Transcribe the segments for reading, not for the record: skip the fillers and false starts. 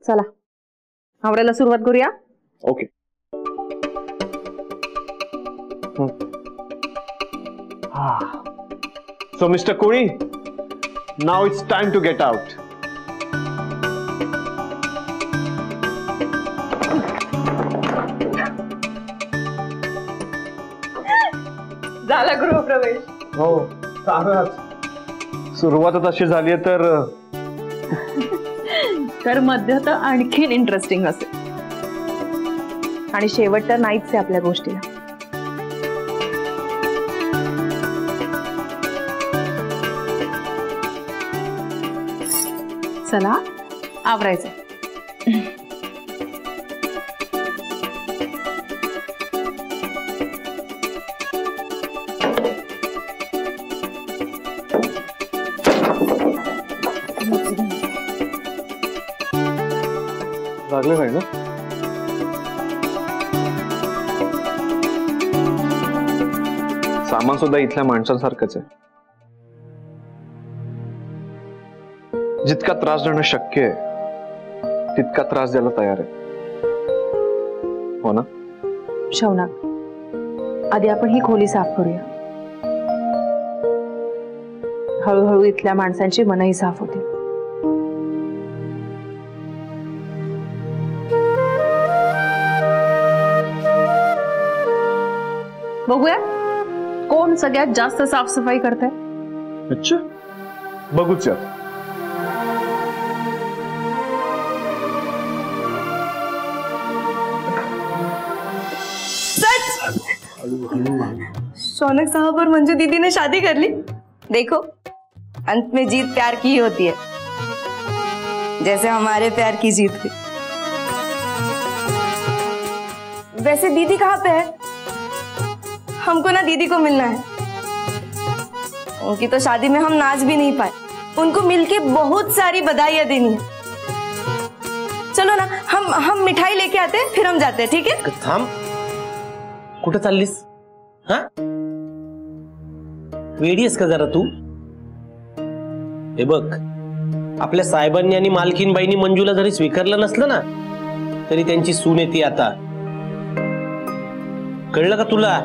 चला आवरायला सुरुवात करूया. Okay. So Mr. Kuri, now it's time to get out. झाला गृहप्रवेश. हो चालूच. सुरुवात अशी झाली तर मध्य तर आणखीन इंटरेस्टिंग असेल आणि शेवट तर नाहीच आहे आपल्या गोष्टीला. चला आवरायचं. लागलं नाही ना? सामान सुद्धा इथल्या माणसांसारखंच आहे. जितका त्रास देणं शक्य आहे तितका त्रास द्यायला तयार आहे. हो ना शौनक, आधी आपण ही खोली साफ करूया. हळूहळू इथल्या माणसांची मनही साफ होतील. बघूया कोण सगळ्यात जास्त साफसफाई करतंय. अच्छा बघूच यात. शौनक साहब और मंजू दीदी ने शादी कर ली. देखो अंत में जीत प्यार की ही होती है, जैसे हमारे प्यार की जीत हुई. वैसे दीदी कहाँ पे है? हमको ना दीदी को मिलना है. उनकी तो शादी में हम नाच भी नहीं पाए. उनको मिलके बहुत सारी बधाइयां देनी है. चलो ना हम मिठाई लेके आते हैं फिर हम जाते हैं. ठीक है? थांब. कुठं चाललीस? हा वेडीस का जरा तू? हे बघ, आपल्या साहेबांनी आणि मालकीनबाईंनी मंजूला जरी स्वीकारलं नसलं ना तरी त्यांची सून येते आता. कळलं का तुला?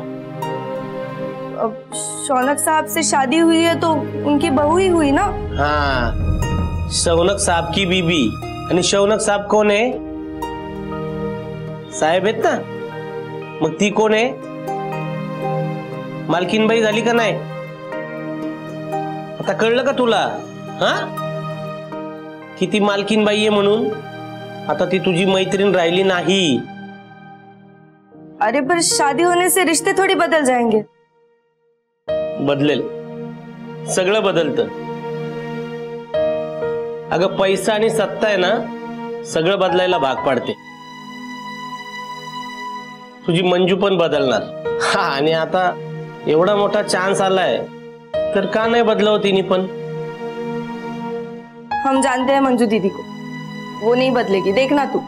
शौनक साहब से शादी हुई है तो उनकी बहू ही हुई ना. हाँ, शौनक साहब की बीबी. आणि शौनक साहब कोण आहे? साहेब आहेत ना. मग ती कोण आहे? मालकीनबाई झाली का नाही? आता कळलं का तुला? हा किती मालकीनबाई आहे म्हणून आता ती तुझी मैत्रीण राहिली नाही. अरे पर शादी होने से रिश्ते थोड़ी बदल जाएंगे. बदलेल, सगळं बदलतं. अगं पैसा आणि सत्ता आहे ना सगळं बदलायला भाग पाडते. तुझी मंजू पण बदलणार. हा आणि आता एवढा मोठा चान्स आलाय तर का नाही बदलावं तिने पण. हम जानते हैं मंजू दीदी को, वो नहीं बदलेगी. देखना तू.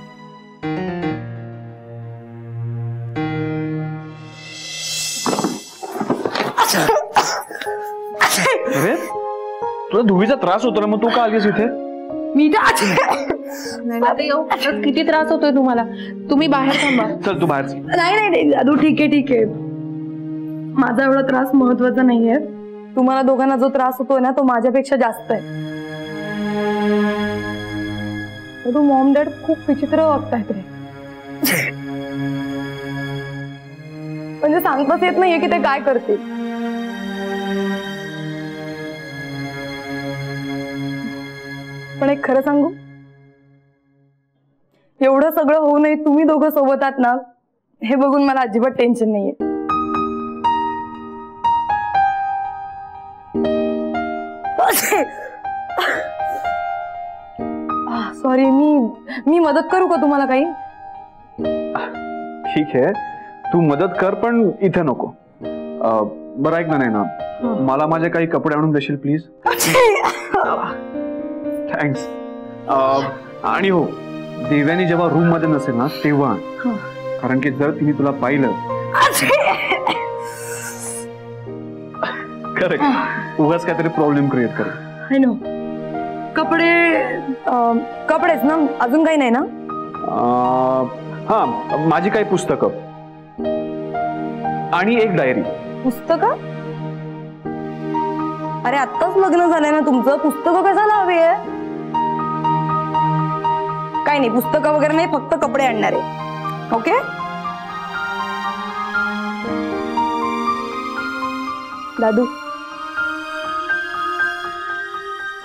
अरे तुला धुवीचा त्रास होतो ना, मग तू का आलीस इथे? मी किती त्रास होतोय तुम्हाला? तुम्ही बाहेर थांबा. चल तू बाहेर. नाही दादू, ठीक आहे. माझा एवढा त्रास महत्वाचा नाहीये. तुम्हाला दोघांना जो त्रास होतोय ना तो माझ्यापेक्षा जास्त आहे. तू मॉम डॅड खूप विचित्र वागतायत रे. म्हणजे सांगताच येत नाहीये की ते काय करतील. पण एक खरं सांगू, एवढं सगळं होऊ नये तुम्ही दोघं सोबत आहात ना हे बघून मला अजिबात टेन्शन नाहीये. सॉरी, मी मदत करू का तुम्हाला काही? ठीक आहे तू मदत कर पण इथे नको. बरं ऐक ना, नाही ना मला माझे काही कपडे आणून देशील प्लीज? थँक्स. आणि हो, देव्यानी जेव्हा रूम मध्ये नसेल ना तेव्हा, कारण की जर तिने तुला पाहिलं करेक्ट उगाच काहीतरी प्रॉब्लेम क्रिएट करेल. I know. कपडेच ना, अजून काही नाही ना? हा, माझी काही पुस्तकं आणि एक डायरी. पुस्तकं? अरे आत्ताच लग्न झालंय ना तुमचं, पुस्तकं कशाला हवी आहे? काही नाही, पुस्तकं वगैरे नाही, फक्त कपडे आणणार आहे. Okay? Dadu,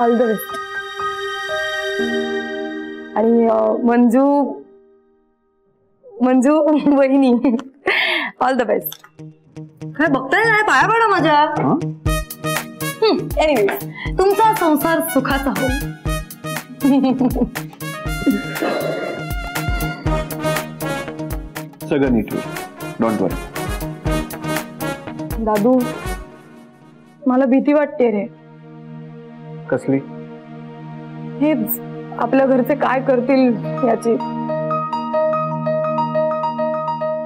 all the best. आणि मंजू वहिनी, ऑल द बेस्ट. काय बघताय नाही, पाया पडा माझ्या. एनिवे, तुमचा संसार सुखाचा हो. सगळं नीट होईल, डोंट वरी. दादू, मला भीती वाटते रे. कसली? हेच आपल्या घरचे काय करतील याची.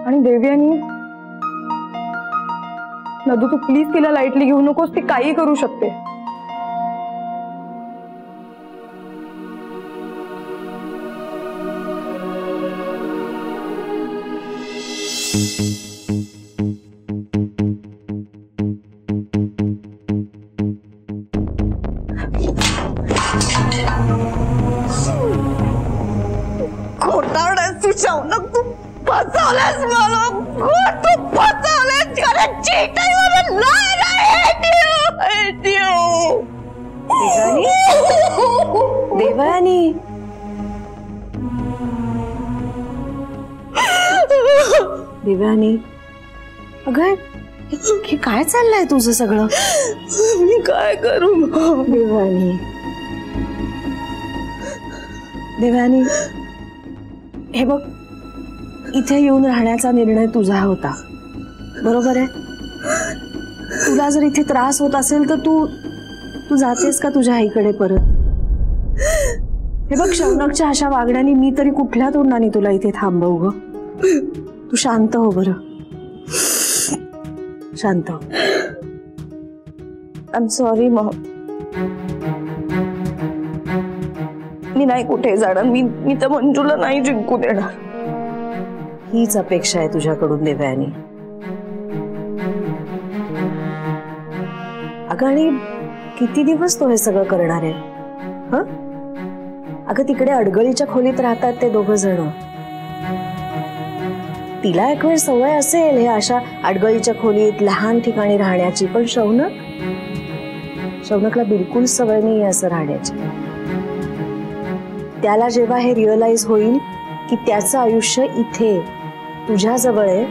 आणि देव्यानी, दादू तू प्लीज तिला लाईटली घेऊ नकोस, ती काही करू शकते. तू शौनक, तू फसवलंस मला. तू फसवलंस. देवयानी, देवयानी, अगं हे काय चाललंय तुझं सगळं? मी काय करू देवयानी, देवयानी, हे बघ, इथे येऊन राहण्याचा निर्णय तुझा होता, बरोबर आहे? तुला जर इथे त्रास होत असेल तर तू जातेस का तुझ्या आईकडे परत? हे बघ, शौनकच्या अशा वागण्याने मी तरी कुठल्या तोंडाने तुला इथे थांबवू ग? तू शांत हो बरं, शांत हो. I am sorry mom. मी नाही कुठे जाणार. मी तर मंजूला नाही जिंकू देणार. हीच अपेक्षा आहे तुझ्याकडून देवयानी. अगं, आणि किती दिवस तो हे सगळं करणार आहे? हं? अगं, तिकडे अडगळीच्या खोलीत राहतात ते दोघं जण. तिला एक वेळ सवय असेल हे अशा अडगळीच्या खोलीत लहान ठिकाणी राहण्याची, पण शौनकला बिलकुल सवय नाही असं राहण्याची. त्याला जेव्हा हे रिअलाइज होईल की त्याचं आयुष्य इथे तुझ्या जवळ आहे,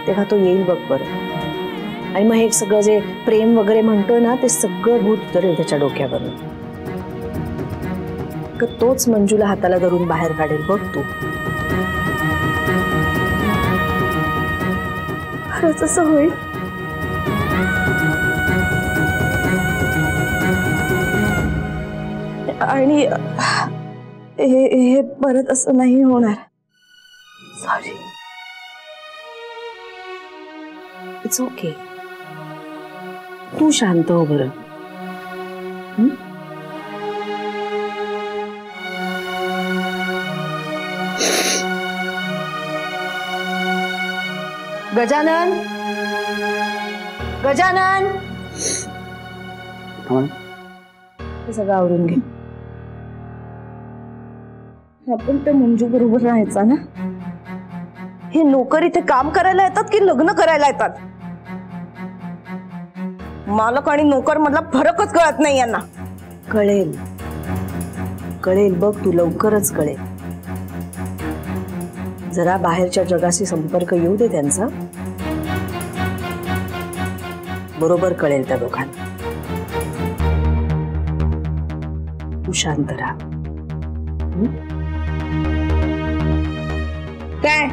तेव्हा तो येईल बघ बरं. आणि मग हे सगळं जे प्रेम वगैरे म्हणतोय ना, ते सगळं भूत उतरेल त्याच्या डोक्यावर. तोच मंजूला हाताला धरून बाहेर काढेल बघ तू. खरंच असं होईल? आणि हे परत असं नाही होणार. सॉरी. It's okay. तू शांत हो बरं. गजानन, गजानन, हे सगळं आवरून घे. आपण त्या मंजू बरोबर राहायचा ना. हे नोकर इथे काम करायला येतात की लग्न करायला येतात? मालक आणि नोकर मधला फरकच कळत नाही यांना. कळेल, कळेल बघ तू, लवकरच कळेल. जरा बाहेरच्या जगाशी संपर्क येऊ दे त्यांचा, बरोबर कळेल त्या दोघांना. तू शांत राहा. काय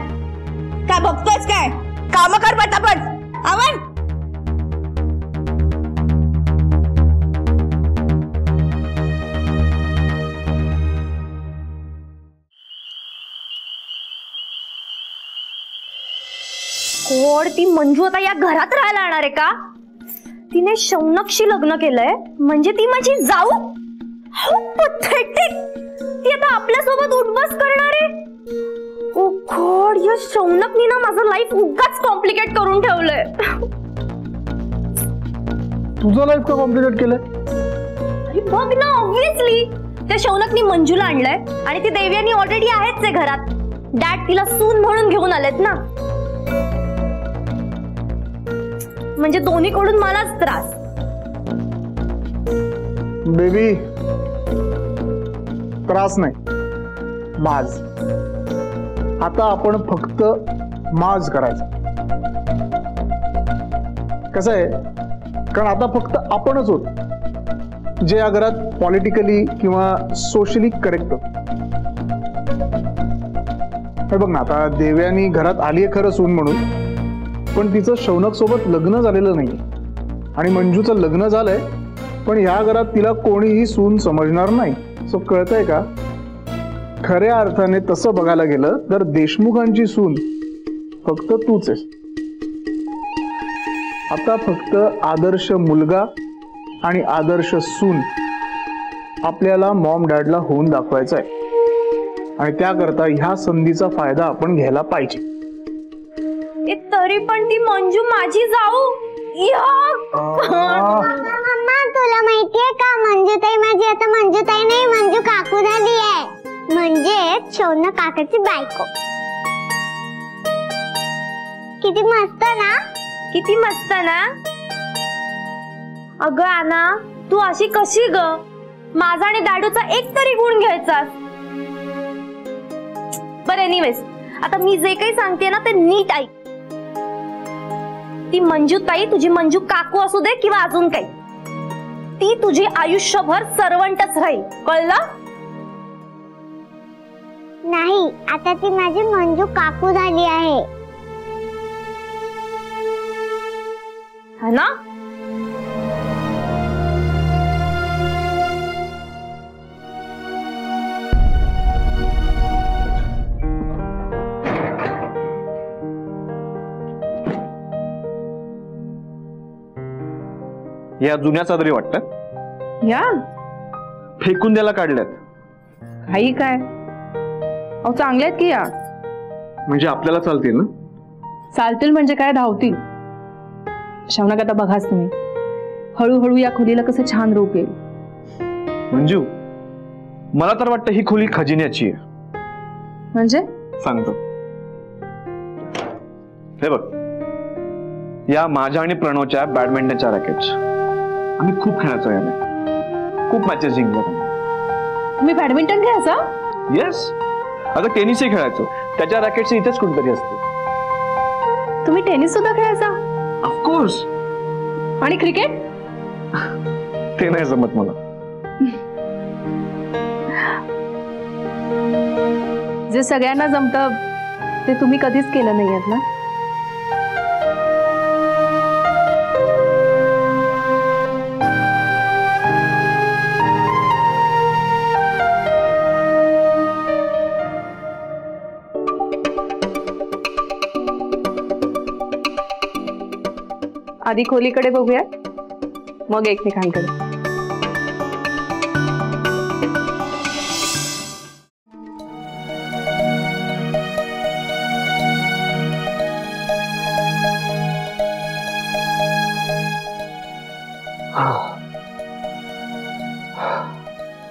काय बघतोस? काय काम कर पटापट. आवर. कोण ती मंजू आता या घरात राहायला येणार आहे का? तिने शौनकशी लग्न केलंय म्हणजे ती माझी जाऊ? How pathetic! ती आता आपल्यासोबत उठबस करणार आहे. ओ गॉड, या शौनकनी ना माझं लाईफ उगाच कॉम्प्लिकेट करून ठेवलंय. तुझं लाईफ का कॉम्प्लिकेट केलंय? अरे बघ ना, ऑब्विसली त्या शौनकनी मंजूला आणलंय आणि ती देव्यानी ऑलरेडी आहेच आहे घरात. डॅड तिला सून म्हणून घेऊन आलेत ना, म्हणजे दोन्हीकडून मलाच त्रास. बेबी, त्रास नाही, माज. आता आपण फक्त माज करायचं. कसं आहे, कारण आता फक्त आपणच होत जे या घरात पॉलिटिकली किंवा सोशली करेक्ट होत. हे बघ ना, आता देव्यानी घरात आलीये खरं सून म्हणून, पण तिचं शौनक सोबत लग्न झालेलं नाही आणि मंजूचं लग्न झालंय, पण ह्या घरात तिला कोणीही सून समजणार नाही. सो कळतंय का, खऱ्या अर्थाने तसं बघायला गेलं तर देशमुखांची सून फक्त तूच आहेस. आता फक्त आदर्श मुलगा आणि आदर्श सून आपल्याला मॉम डॅडला होऊन दाखवायचा आहे आणि त्याकरता ह्या संधीचा फायदा आपण घ्यायला पाहिजे. तरी पण ती मंजू माझी जाऊ. मम्मा, तुला माहितीये का, मंजूताई माझी आता मंजूताई नाही, मंजू काकू झाली आहे. म्हणजे शौनक काकाची बायको. किती मस्त ना? किती मस्त ना? अगं आना, तू अशी कशी ग? माझा आणि दाडूचा एक तरी गुण घ्यायचा. बरं, एनिवेज, आता मी जे काही सांगते ना ते नीट ऐक. ती मंजू ताई तुझी मंजू काकू असू दे किंवा अजून काही, ती तुझी आयुष्यभर सर्वंटच राहील, कळलं? नाही, आता ती माझी मंजू काकू झाली आहे. है ना? या जुन्या चादरी वाटतात, या फेकून द्यायला काढल्यात. काही काय अहो, चांगले आहेत की या. म्हणजे आपल्याला चालतील ना? चालतील म्हणजे काय, धावतील. शौनक, आता बघाच तुम्ही, हळूहळू या खोलीला कसं छान रूप येईल. मंजू, मला तर वाटतं ही खोली खजिन्याची आहे. म्हणजे सांगतो, हे बघ, या माझ्या आणि प्रणवच्या बॅडमिंटनच्या रॅकेट्स आम्ही खूप खेळायचो, याने खूप मॅचेस जिंकल्या. तुम्ही बॅडमिंटन खेळायचा? येस, आता टेनिसही खेळायचो. त्याच्या रॅकेट्स इथेच कुठेतरी असते. तुम्ही टेनिस सुद्धा खेळायचा? ऑफकोर्स. आणि क्रिकेट? ते नाही जमत मला. जे सगळ्यांना जमतं ते तुम्ही कधीच केलं नाहीयेत ना? आधी खोलीकडे बघूया, मग एकमेकांकडे.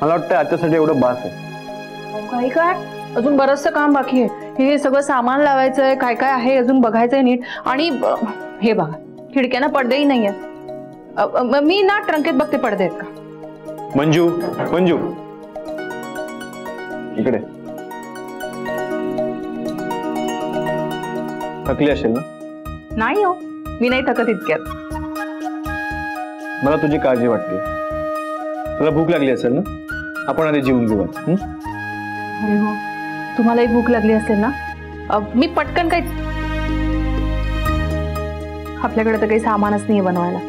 मला वाटतं आजच्यासाठी एवढं बास आहे. काही काय, अजून बरचसं काम बाकी आहे. हे सगळं सामान लावायचंय, काय काय आहे अजून बघायचंय नीट. आणि हे बघा, खिडक्यांना पडदेही नाहीये. मी ना ट्रंकेत बघते पडदे आहेत का. मंजू, मंजू इकडे. थकली असेल ना? नाही हो, मी नाही थकत इतक्यात. मला तुझी काळजी वाटते. तुला भूक लागली असेल ना? आपण आधी जेवून घेऊया. अरे हो, तुम्हालाही भूक लागली असेल ना? मी पटकन काही, आपल्याकडे तर काही सामानच नाहीये बनवायला.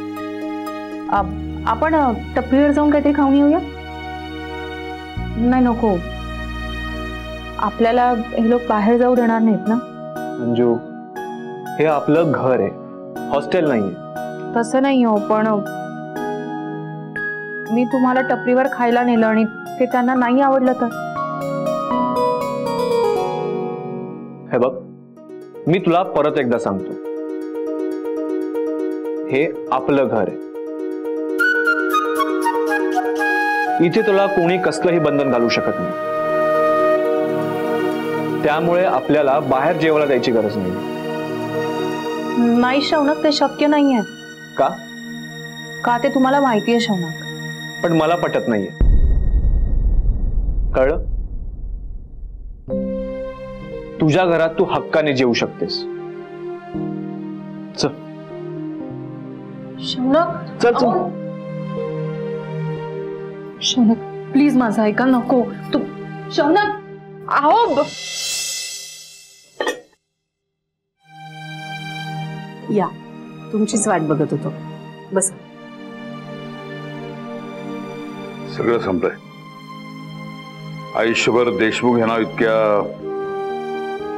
आपण टपरीवर जाऊन काहीतरी खाऊन येऊया. नाही, नको, आपल्याला हे लोक बाहेर जाऊ देणार नाहीत ना. मंजू, हे आपलं घर आहे, हॉस्टेल नाहीये. तसं नाही हो, पण मी तुम्हाला टपरीवर खायला नेलं आणि ते त्यांना नाही आवडलं तर? हे बघ, मी तुला परत एकदा सांगतो, हे आपलं घर आहे. इथे तुला कोणी कसलंही बंधन घालू शकत नाही. त्यामुळे आपल्याला बाहेर जेवायला जायची गरज नाही. नाही शौनक, ते शक्य नाहीये. का? का ते तुम्हाला माहिती आहे शौनक. पण मला पटत नाहीये, कळलं? तुझ्या घरात तू हक्काने जेवू शकतेस. चल शौनक, चल चल. शौनक प्लीज माझं ऐका. नको तू. शौनक आहो. या, तुमचीच वाट बघत होतो. बस. सगळं संपलंय. आयुष्यभर देशमुख हे नाव इतक्या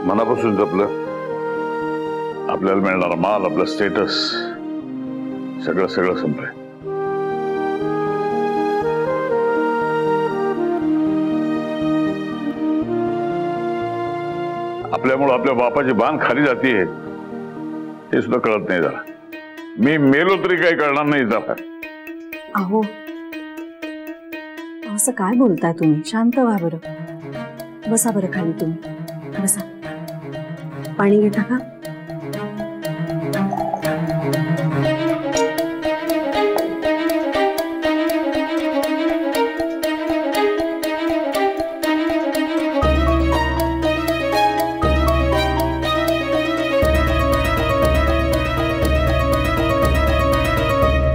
मनापासून जपलं. आपल्याला मिळणारा माल, आपलं स्टेटस, सगळं सगळं संपलंय. आपल्यामुळे आपल्या बापाची बाण खाली जातीये हे सुद्धा कळत नाही. जरा मी मेलो तरी काही कळणार नाही. जरा अहो, असं काय बोलताय तुम्ही? शांत व्हा बरं. बसा बरं खाली. तुम्ही बसा. पाणी घेता का?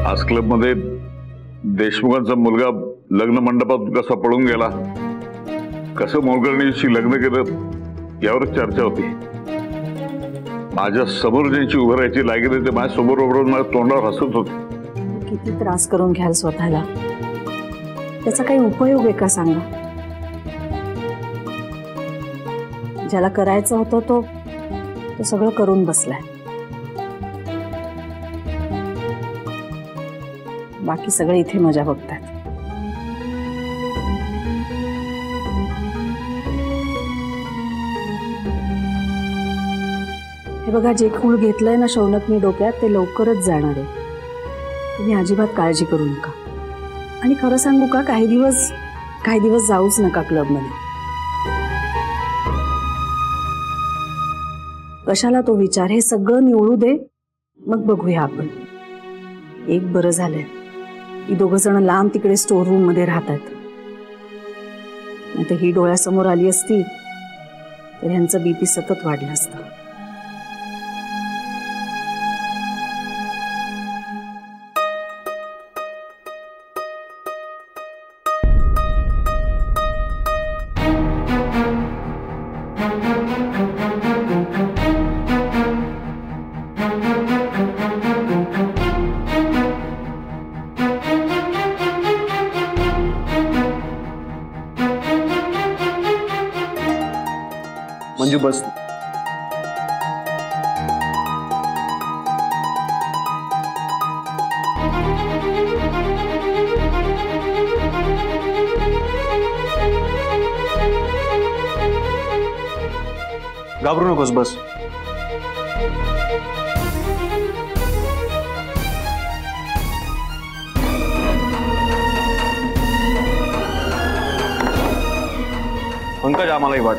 आज क्लब मध्ये देशमुखांचा मुलगा लग्न मंडपात कसा पळून गेला, कसं मोलकरणीशी लग्न केलं, यावर चर्चा होती. माझ्या समोर ज्यांची उभं राहायची लायकी ते माझ्या समोर उभं माझ्या तोंडावर हसत होते. किती त्रास करून घ्याल स्वतःला? त्याचा काही उपयोग आहे का सांगा? ज्याला करायचं होतं तो सगळं करून बसलाय. बाकी सगळे इथे मजा बघतात. हे बघा, जे खूळ घेतलंय ना शौनकनी डोक्यात, ते लवकरच जाणार आहे. तुम्ही अजिबात काळजी करू नका. आणि खरं सांगू का, काही दिवस जाऊच नका क्लबमध्ये. कशाला तो विचार? हे सगळं निवडू दे, मग बघूया आपण. एक बरं झालंय, ही दोघं जण लांब तिकडे स्टोर रूम मध्ये राहतात. नाही तर ही डोळ्यासमोर आली असती तर ह्यांचं बीपी सतत वाढलं असतं. मंजू बस. घाबरू नकोस, बस. पंकज, आम्हालाही वाट.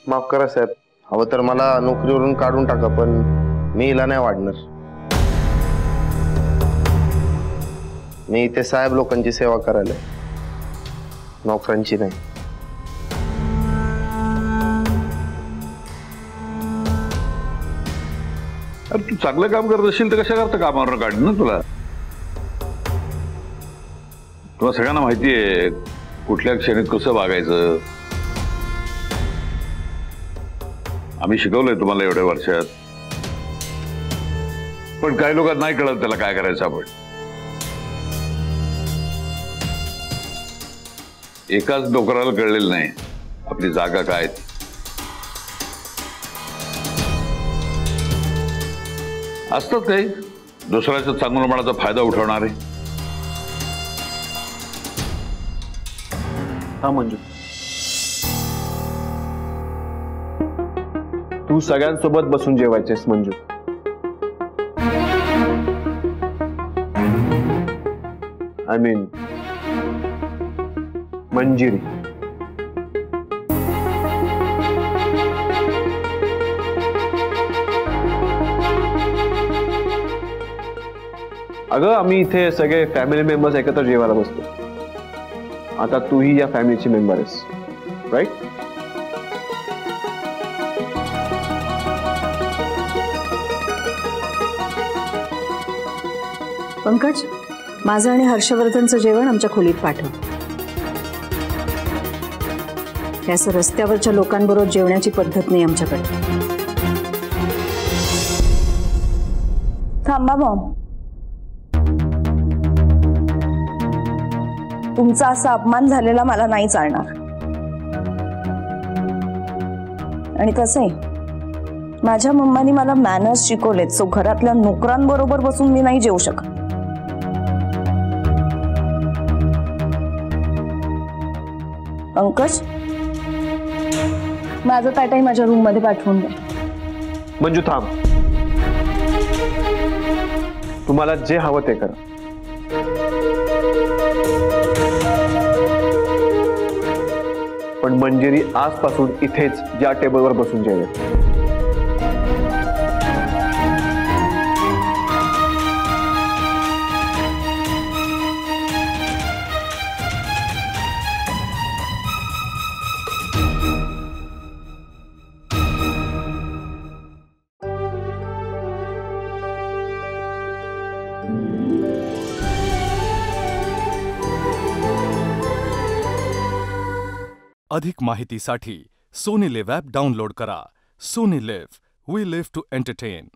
माफ करा साहेब, हवं तर मला नोकरीवरून काढून टाका, पण मी हिला नाही वाढणार. मी इथे साहेब लोकांची सेवा करायला, नोकरांची नाही. अरे तू चांगलं काम करत असेल तर कशा करता कामावर काढ ना. तुला सगळ्यांना माहिती आहे कुठल्या क्षणी कसं वागायचं. आम्ही शिकवलंय तुम्हाला एवढ्या वर्षात, पण काही लोकांना नाही कळत त्याला काय करायचं आपण. एकाच डोकराला कळलेलं नाही आपली जागा काय ती. असतात काही दुसऱ्याच्या चांगल्या मनाचा फायदा उठवणारे. हा मंजू, तू सगळ्यांसोबत बसून जेवायचेस मंजू. I mean Manjiri. अगं आम्ही इथे सगळे फॅमिली मेंबर्स एकत्र जेवायला बसतो. आता तूही या फॅमिलीची मेंबर आहेस, राईट? पंकज, माझं आणि हर्षवर्धनचं जेवण आमच्या खोलीत पाठव. हे असं रस्त्यावरच्या लोकांबरोबर जेवण्याची पद्धत नाही आमच्याकडे. थांबा मॉम, तुमचा असा अपमान झालेला मला नाही चालणार. आणि तसंही माझ्या मम्मानी मला मॅनर्स शिकवलेत, सो घरातल्या नोकरांबरोबर बसून मी नाही जेवू शकत. पंकज, माझं ताटही माझ्या रूम मध्ये पाठवून द्या. मंजू थांब, तुम्हाला जे हवं ते करा. पण मंजिरी आजपासून इथेच या टेबलवर बसून जेवेल. अधिक माहितीसाठी सोनी लिव्ह ॲप डाउनलोड करा. Sony LIV, we live to entertain.